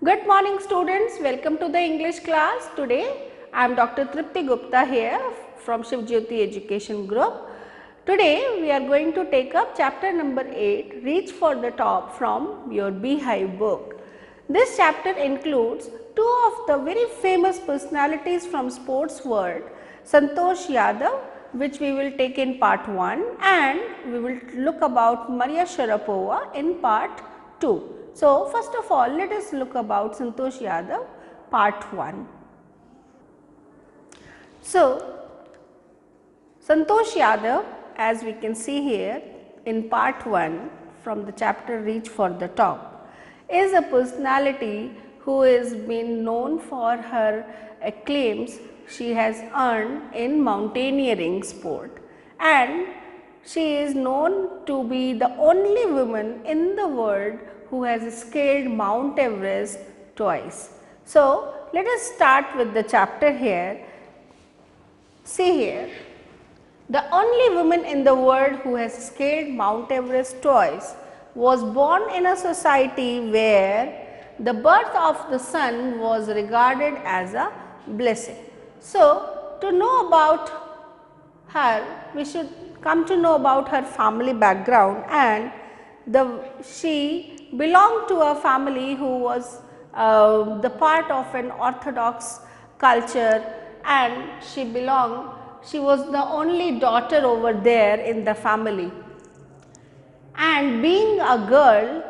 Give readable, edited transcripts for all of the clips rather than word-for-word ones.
Good morning students, welcome to the English class. Today I am Dr. Tripti Gupta here from Shivjyoti Education Group. Today we are going to take up chapter number 8, Reach for the Top from your Beehive book. This chapter includes two of the very famous personalities from sports world, Santosh Yadav, which we will take in part 1, and we will look about Maria Sharapova in part 2. So, first of all, let us look about Santosh Yadav part 1. So, Santosh Yadav, as we can see here in part 1 from the chapter Reach for the Top, is a personality who is been known for her acclaims she has earned in mountaineering sport, and she is known to be the only woman in the world who has scaled Mount Everest twice. So, let us start with the chapter here. See here, the only woman in the world who has scaled Mount Everest twice was born in a society where the birth of the sun was regarded as a blessing. So, to know about her, we should come to know about her family background, and she belonged to a family who was the part of an orthodox culture, and she was the only daughter over there in the family, and being a girl,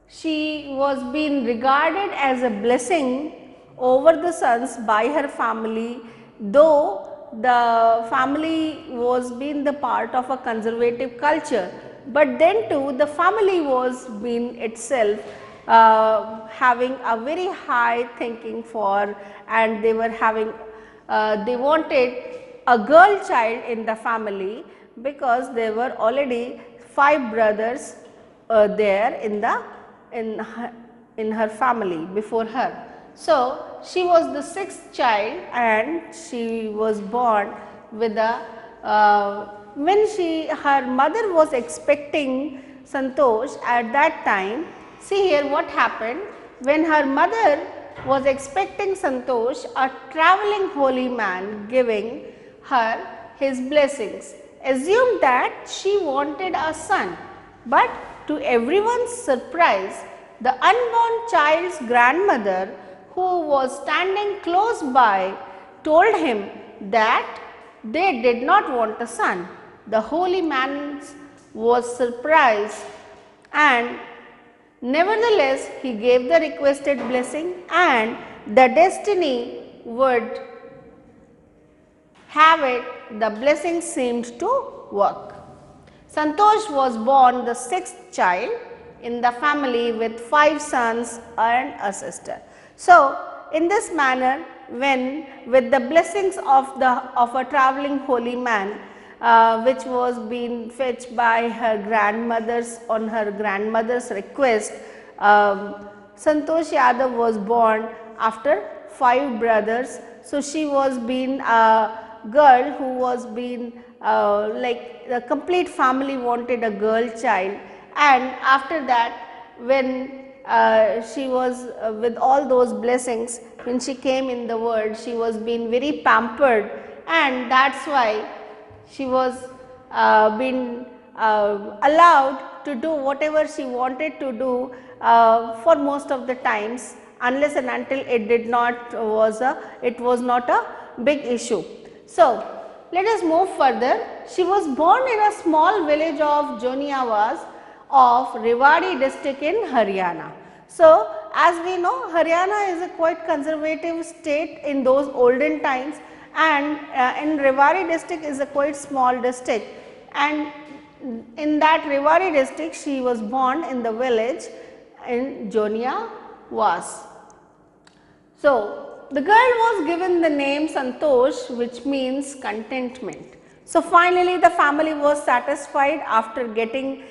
she was being regarded as a blessing over the sons by her family, though the family was being the part of a conservative culture, but then too the family was being itself having a very high thinking for, and they were having they wanted a girl child in the family because there were already 5 brothers there in her family before her. So, she was the 6th child, and she was born with a when her mother was expecting Santosh at that time. See here what happened when her mother was expecting Santosh, a traveling holy man giving her his blessings assumed that she wanted a son, but to everyone's surprise, the unborn child's grandmother, who was standing close by, told him that they did not want a son. The holy man was surprised, and nevertheless he gave the requested blessing, and the destiny would have it, the blessing seemed to work. Santosh was born the 6th child in the family with 5 sons and a sister. So, in this manner, when with the blessings of a traveling holy man, which was being fetched by her grandmother's on her grandmother's request, Santosh Yadav was born after 5 brothers. So, she was being a girl who was being like the complete family wanted a girl child, and after that when she was with all those blessings, when she came in the world, she was being very pampered, and that's why she was being allowed to do whatever she wanted to do for most of the times, unless and until it was not a big issue. So, let us move further. She was born in a small village of Joniawas of Rewari district in Haryana. So, as we know, Haryana is a quite conservative state in those olden times, and in Rewari district is a quite small district, and in that Rewari district she was born in the village in Joniawas. So, the girl was given the name Santosh, which means contentment. So, finally the family was satisfied after getting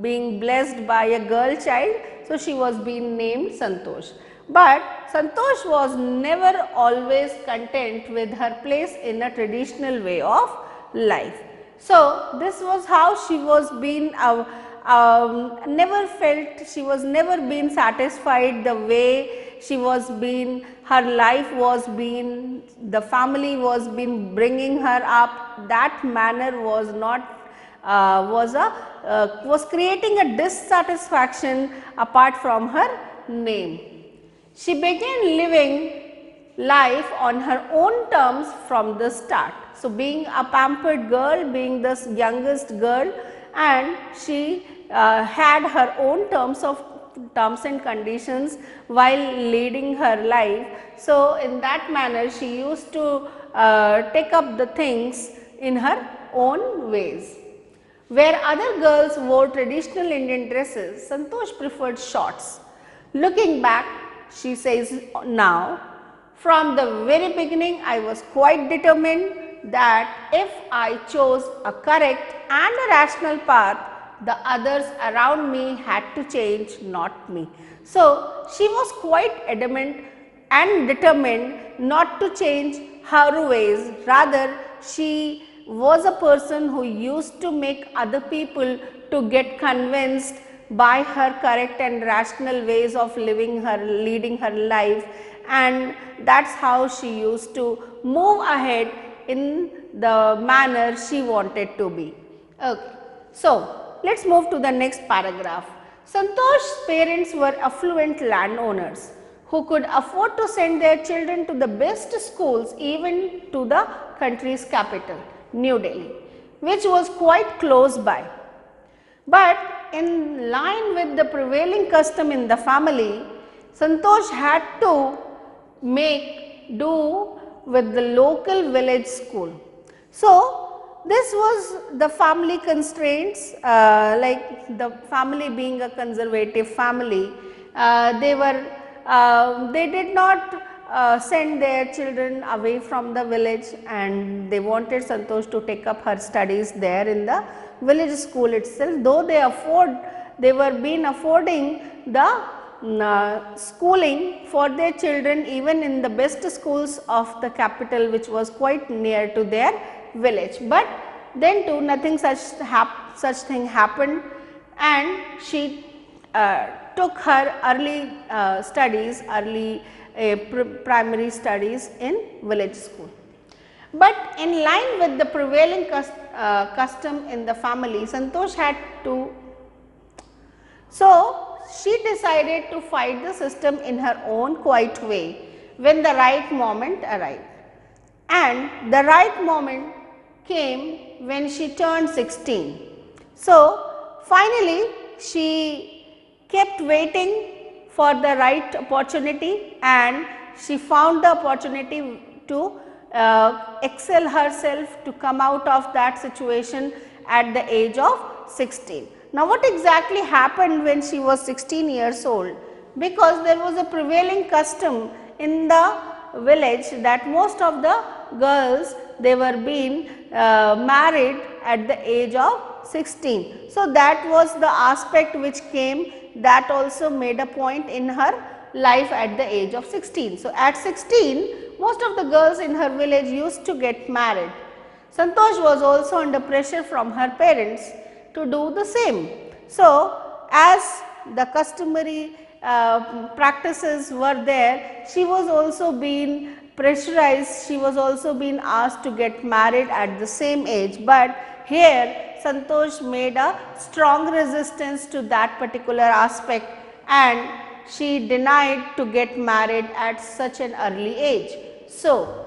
being blessed by a girl child. So, she was being named Santosh. But Santosh was never always content with her place in a traditional way of life. So, this was how she was being never felt, she was never been satisfied the way she was been, her life was been, the family was been bringing her up, that manner was not was creating a dissatisfaction apart from her name. She began living life on her own terms from the start. So, being a pampered girl, being the youngest girl, and she had her own terms and conditions while leading her life. So, in that manner she used to take up the things in her own ways. Where other girls wore traditional Indian dresses, Santosh preferred shorts. Looking back, she says now, from the very beginning I was quite determined that if I chose a correct and a rational path, the others around me had to change, not me. So, she was quite adamant and determined not to change her ways, rather she was a person who used to make other people to get convinced by her correct and rational ways of leading her life, and that is how she used to move ahead in the manner she wanted to be. Okay. So, let us move to the next paragraph. Santosh's parents were affluent landowners who could afford to send their children to the best schools, even to the country's capital, New Delhi, which was quite close by. But in line with the prevailing custom in the family, Santosh had to make do with the local village school. So, this was the family constraints, like the family being a conservative family, they did not send their children away from the village, and they wanted Santosh to take up her studies there in the village school itself, though they were been affording the schooling for their children even in the best schools of the capital, which was quite near to their village. But then too nothing such thing happened, and she took her early studies, primary studies in village school. But in line with the prevailing custom in the family, Santosh had to, so she decided to fight the system in her own quiet way when the right moment arrived. And the right moment came when she turned 16. So, finally, she kept waiting for the right opportunity, and she found the opportunity to excel herself, to come out of that situation at the age of 16. Now, what exactly happened when she was 16 years old? Because there was a prevailing custom in the village that most of the girls, they were being married at the age of 16. So, that was the aspect which came, that also made a point in her life at the age of 16. So, at 16 most of the girls in her village used to get married. Santosh was also under pressure from her parents to do the same. So, as the customary practices were there, she was also being pressurized, she was also being asked to get married at the same age, but here Santosh made a strong resistance to that particular aspect, and she denied to get married at such an early age. So,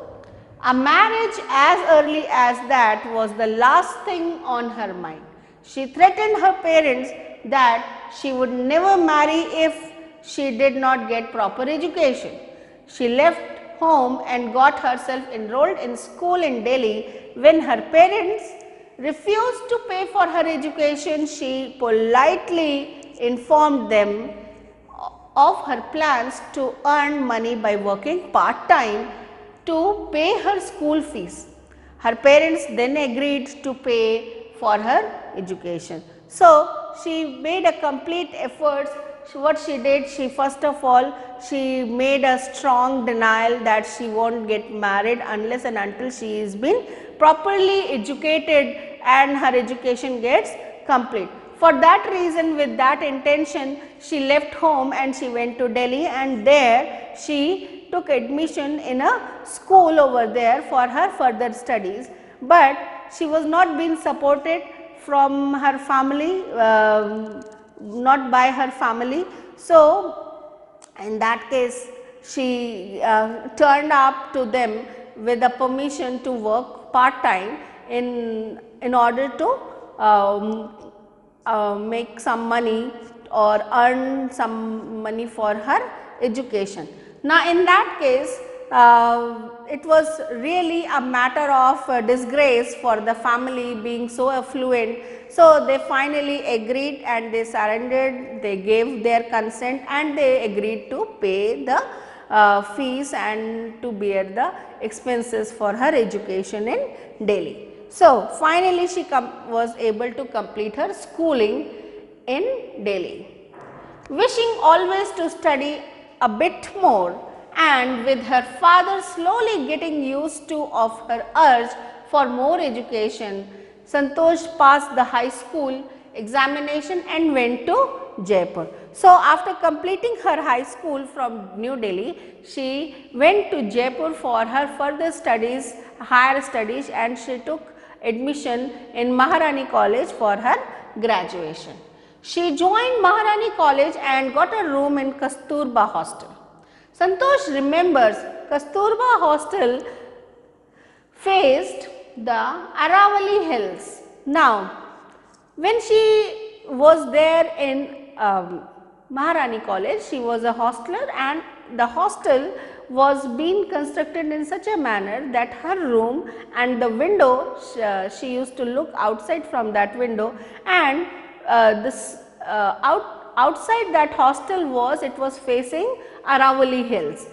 a marriage as early as that was the last thing on her mind. She threatened her parents that she would never marry if she did not get proper education. She left home and got herself enrolled in school in Delhi. When her parents refused to pay for her education, she politely informed them of her plans to earn money by working part-time to pay her school fees. Her parents then agreed to pay for her education. So, she made a complete effort. What she did, she first of all, she made a strong denial that she won't get married unless and until she is been properly educated and her education gets complete. for that reason, with that intention, she left home and she went to Delhi, and there she took admission in a school over there for her further studies, but she was not being supported from her family, not by her family. So, in that case, she turned up to them with a permission to work part time in order to make some money or earn some money for her education. Now, in that case, it was really a matter of disgrace for the family being so affluent. So, they finally agreed and they surrendered, they gave their consent and they agreed to pay the fees and to bear the expenses for her education in Delhi. So, finally, she was able to complete her schooling in Delhi. Wishing always to study a bit more, and with her father slowly getting used to of her urge for more education, Santosh passed the high school examination and went to Jaipur. So, after completing her high school from New Delhi, she went to Jaipur for her further studies, higher studies, and she took admission in Maharani College for her graduation. She joined Maharani College and got a room in Kasturba Hostel. Santosh remembers Kasturba Hostel faced the Aravali Hills. Now, when she was there in Maharani College, she was a hostler, and the hostel was being constructed in such a manner that her room and the window, she used to look outside from that window, and outside that hostel it was facing Aravali Hills.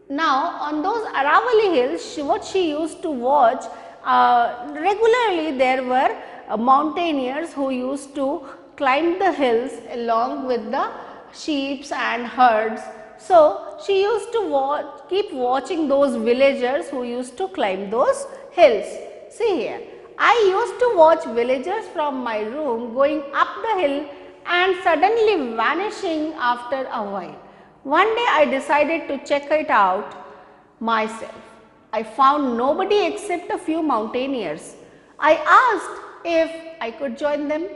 Now, on those Aravali Hills, what she used to watch, regularly there were mountaineers who used to climb the hills along with the sheep and herds. So, she used to keep watching those villagers who used to climb those hills. See here, I used to watch villagers from my room going up the hill and suddenly vanishing after a while. One day I decided to check it out myself. I found nobody except a few mountaineers. I asked if I could join them.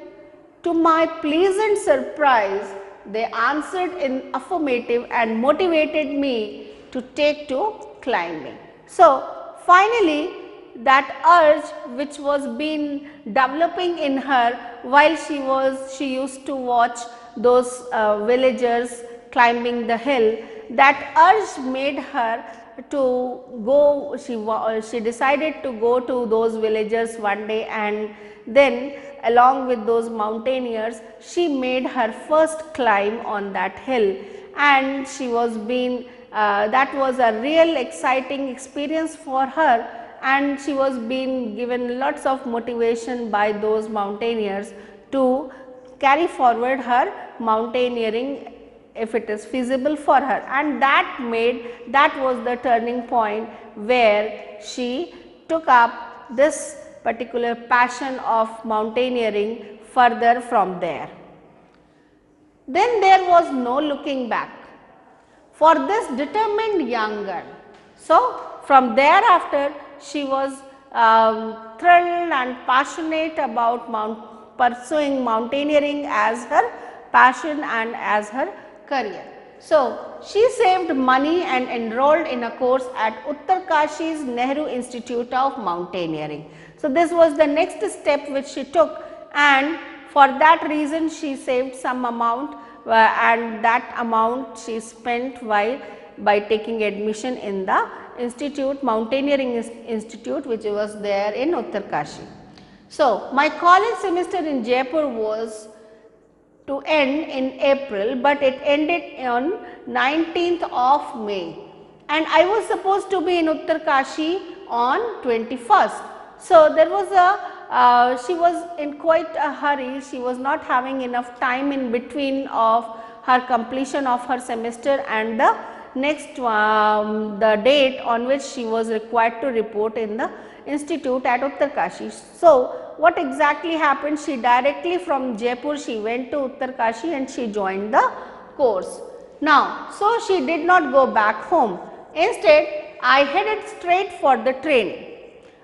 To my pleasant surprise, they answered in affirmative and motivated me to take to climbing. So, finally, that urge which was been developing in her while she used to watch those villagers climbing the hill, that urge made her to go, she decided to go to those villagers one day, and then along with those mountaineers, she made her first climb on that hill, and she was being that was a real exciting experience for her, and she was being given lots of motivation by those mountaineers to carry forward her mountaineering if it is feasible for her, and that was the turning point where she took up this particular passion of mountaineering further from there. Then there was no looking back for this determined young girl. So, from thereafter she was thrilled and passionate about pursuing mountaineering as her passion and as her career. So, she saved money and enrolled in a course at Uttarkashi's Nehru Institute of Mountaineering. So, this was the next step which she took, and for that reason she saved some amount and that amount she spent by taking admission in the institute, Mountaineering Institute, which was there in Uttarkashi. So, my college semester in Jaipur was to end in April, but it ended on 19th of May, and I was supposed to be in Uttarkashi on 21st. So, there was she was in quite a hurry, she was not having enough time in between of her completion of her semester and the next the date on which she was required to report in the institute at Uttarkashi. So, what exactly happened? She directly from Jaipur, she went to Uttarkashi and she joined the course. Now, so she did not go back home. Instead, I headed straight for the training.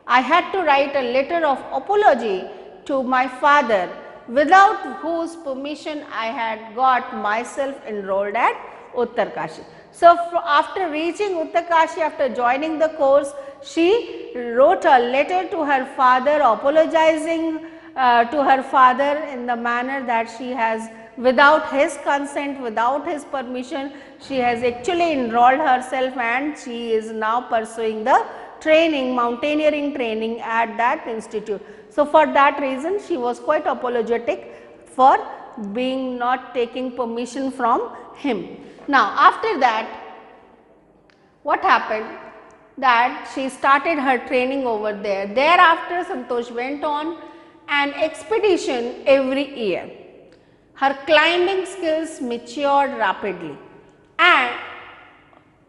I had to write a letter of apology to my father, without whose permission I had got myself enrolled at Uttarkashi. So, after reaching Uttarkashi, after joining the course, she wrote a letter to her father apologizing to her father in the manner that she has, without his consent, without his permission, she has actually enrolled herself and she is now pursuing the training, mountaineering training at that institute. So, for that reason she was quite apologetic for being not taking permission from him. Now, after that what happened, that she started her training over there. Thereafter Santosh went on an expedition every year. Her climbing skills matured rapidly and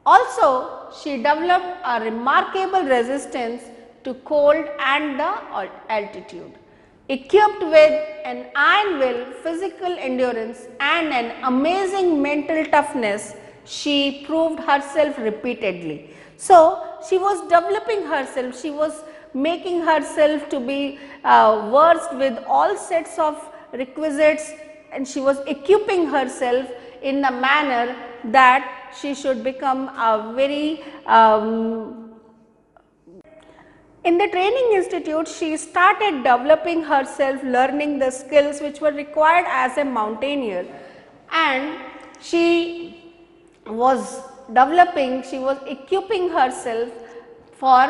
also she developed a remarkable resistance to cold and the altitude. Equipped with an iron will, physical endurance and an amazing mental toughness, she proved herself repeatedly. So, she was developing herself, she was making herself to be versed with all sets of requisites, and she was equipping herself in a manner that she should become a very in the training institute, she started developing herself, learning the skills which were required as a mountaineer, and she was developing, she was equipping herself for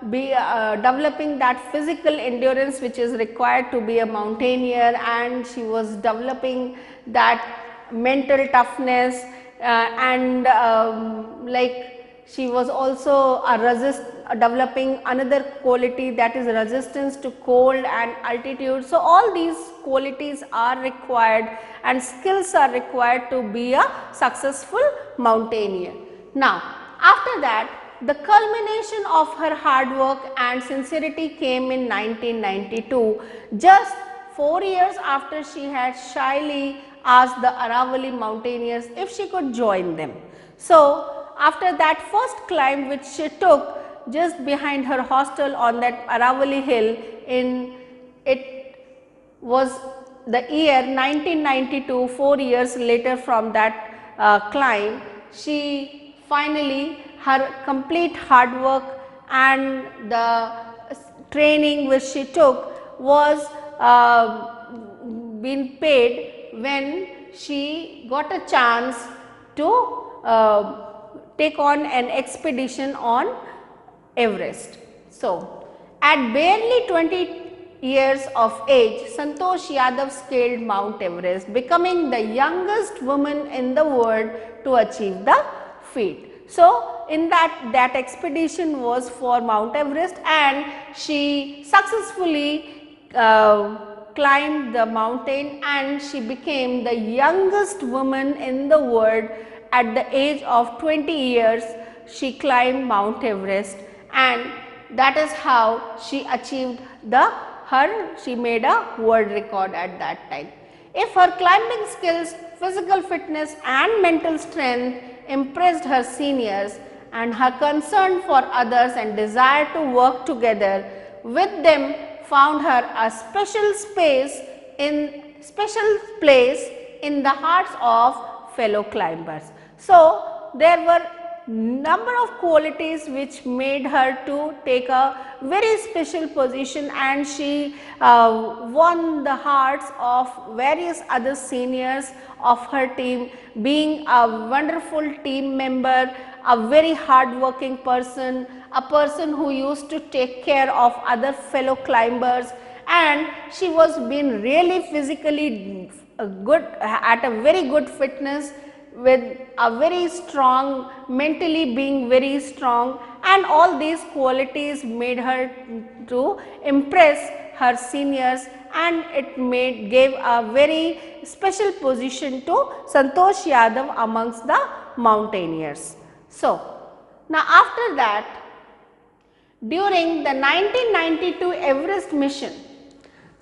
developing that physical endurance which is required to be a mountaineer, and she was developing that mental toughness and like she was also developing another quality, that is resistance to cold and altitude. So, all these qualities are required and skills are required to be a successful mountaineer. Now, after that the culmination of her hard work and sincerity came in 1992, just 4 years after she had shyly asked the Aravali mountaineers if she could join them. So, after that first climb which she took just behind her hostel on that Aravali hill, it was the year 1992, 4 years later from that climb, she finally, her complete hard work and the training which she took was been paid when she got a chance to take on an expedition on Everest. So, at barely 20 years of age, Santosh Yadav scaled Mount Everest, becoming the youngest woman in the world to achieve the feat. So, in that expedition was for Mount Everest, and she successfully climbed the mountain and she became the youngest woman in the world. At the age of 20 years, she climbed Mount Everest, and that is how she achieved she made a world record at that time. If her climbing skills, physical fitness and mental strength impressed her seniors, and her concern for others and desire to work together with them found her a special place in the hearts of fellow climbers. So, there were number of qualities which made her to take a very special position, and she won the hearts of various other seniors of her team, being a wonderful team member, a very hard working person, a person who used to take care of other fellow climbers, and she was being really physically good, at a very good fitness, with a very strong, mentally being very strong, and all these qualities made her to impress her seniors, and it gave a very special position to Santosh Yadav amongst the mountaineers. So, now after that, during the 1992 Everest mission,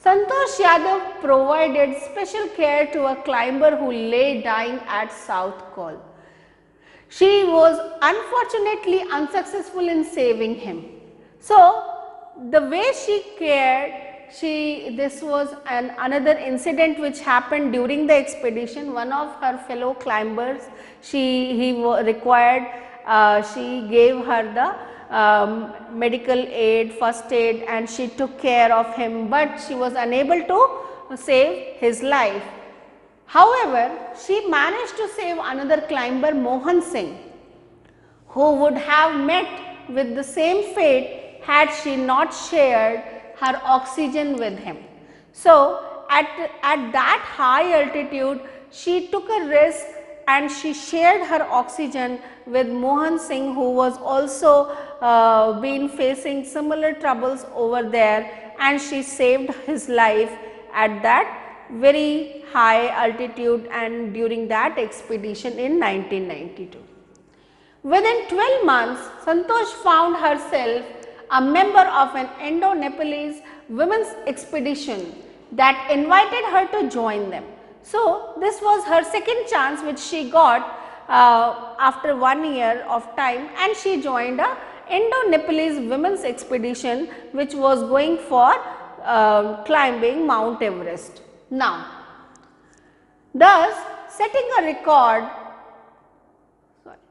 Santosh Yadav provided special care to a climber who lay dying at South Col. She was unfortunately unsuccessful in saving him. So, the way she cared, this was another incident which happened during the expedition. One of her fellow climbers, required, she gave her the medical aid, first aid, and she took care of him, but she was unable to save his life. However, she managed to save another climber, Mohan Singh, who would have met with the same fate had she not shared her oxygen with him. So, at that high altitude, she took a risk and she shared her oxygen with Mohan Singh, who was also been facing similar troubles over there, and she saved his life at that very high altitude and during that expedition in 1992. Within 12 months, Santosh found herself a member of an Indo-Nepalese women's expedition that invited her to join them. So, this was her second chance which she got after 1 year of time, and she joined a Indo-Nepalese women's expedition which was going for climbing Mount Everest. Now, thus setting a record,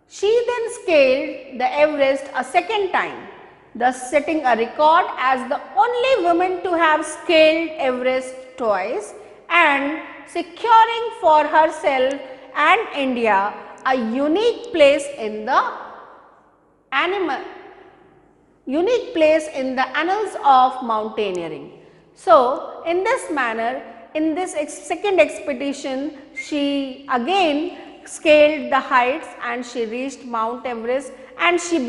she then scaled the Everest a second time, thus setting a record as the only woman to have scaled Everest twice and securing for herself and India a unique place in the annals of mountaineering. So, in this manner, in this second expedition, she again scaled the heights and she reached Mount Everest, and she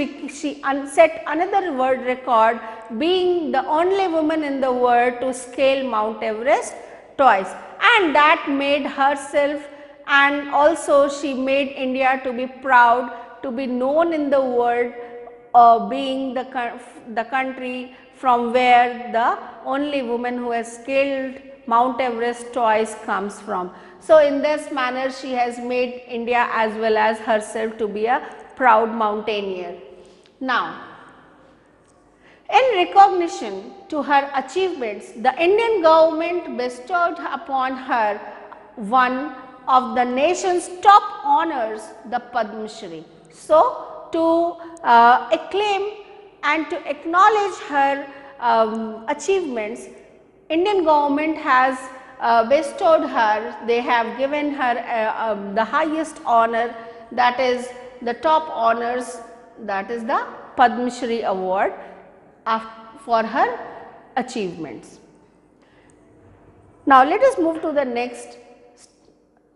set another world record, being the only woman in the world to scale Mount Everest twice, and that made herself, and also she made India to be proud, to be known in the world, being the country from where the only woman who has scaled Mount Everest twice comes from. So, in this manner she has made India as well as herself to be a proud mountaineer. Now, in recognition to her achievements, the Indian government bestowed upon her one of the nation's top honors, the Padma Shri. So, to acclaim and to acknowledge her achievements, Indian government has bestowed her, they have given her the highest honor, that is the top honors, that is the Padma Shri award for her achievements. Now, let us move to the next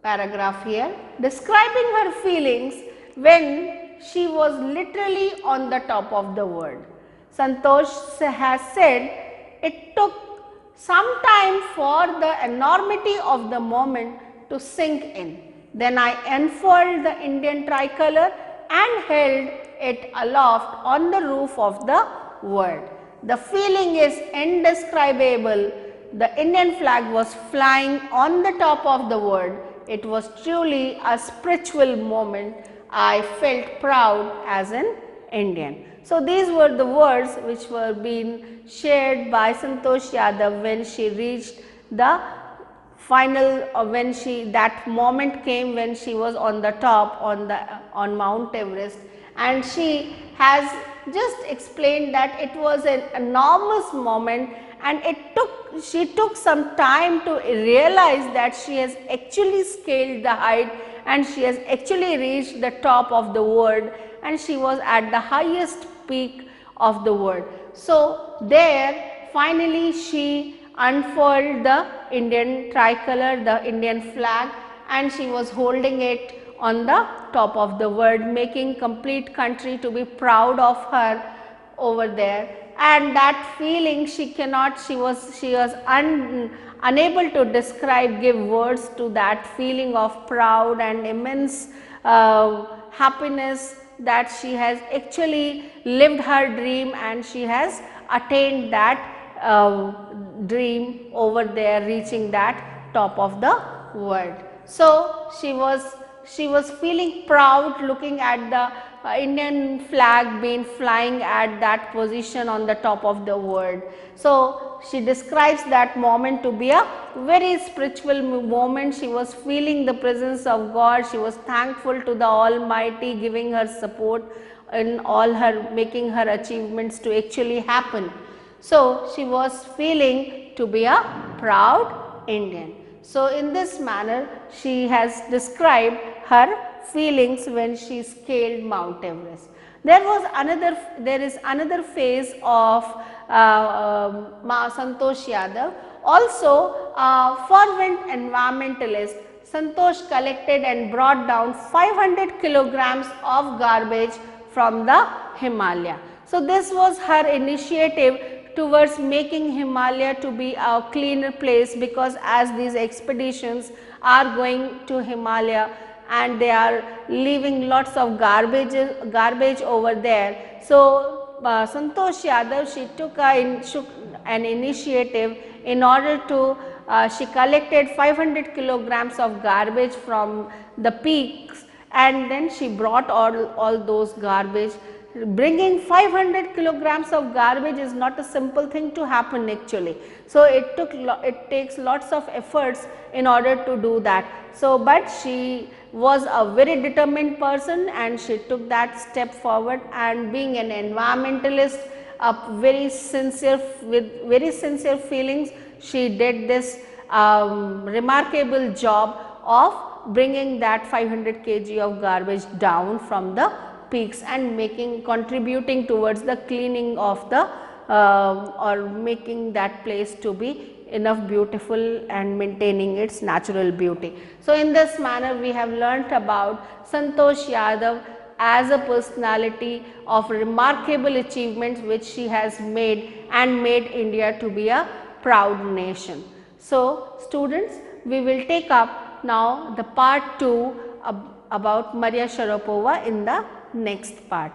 paragraph here, describing her feelings when she was literally on the top of the world. Santosh has said, it took some time for the enormity of the moment to sink in. Then I unfurled the Indian tricolor and held it aloft on the roof of the world. The feeling is indescribable. The Indian flag was flying on the top of the world. It was truly a spiritual moment. I felt proud as an Indian. So, these were the words which were being shared by Santosh Yadav when she reached the final, when that moment came when she was on the top on Mount Everest, and she has just explained that it was an enormous moment, and she took some time to realize that she has actually scaled the height and she has actually reached the top of the world, and she was at the highest peak of the world. So, there finally she unfurled the Indian tricolor, the Indian flag, and she was holding it on the top of the world, making complete country to be proud of her over there. And that feeling she was unable to describe, give words to that feeling of proud and immense happiness that she has actually lived her dream and she has attained that dream over there, reaching that top of the world. So she was feeling proud looking at the Indian flag being flying at that position on the top of the world. So she describes that moment to be a very spiritual moment. She was feeling the presence of God. She was thankful to the Almighty giving her support in all her, making her achievements to actually happen. So she was feeling to be a proud Indian. So in this manner she has described her feelings when she scaled Mount Everest. There is another phase of Santosh Yadav. Also fervent environmentalist, Santosh collected and brought down 500 kilograms of garbage from the Himalaya. So this was her initiative towards making Himalaya to be a cleaner place, because as these expeditions are going to Himalaya and they are leaving lots of garbage over there. So Santosh Yadav, she took an initiative in order to she collected 500 kilograms of garbage from the peaks, and then she brought all those garbage. Bringing 500 kilograms of garbage is not a simple thing to happen actually. So it takes lots of efforts in order to do that. So but she was a very determined person and she took that step forward, and being an environmentalist, with very sincere feelings, she did this remarkable job of bringing that 500 kg of garbage down from the peaks and contributing towards the cleaning of the or making that place to be enough beautiful and maintaining its natural beauty. So in this manner we have learnt about Santosh Yadav as a personality of remarkable achievements which she has made and made India to be a proud nation. So students, we will take up now the part 2 about Maria Sharapova in the next part.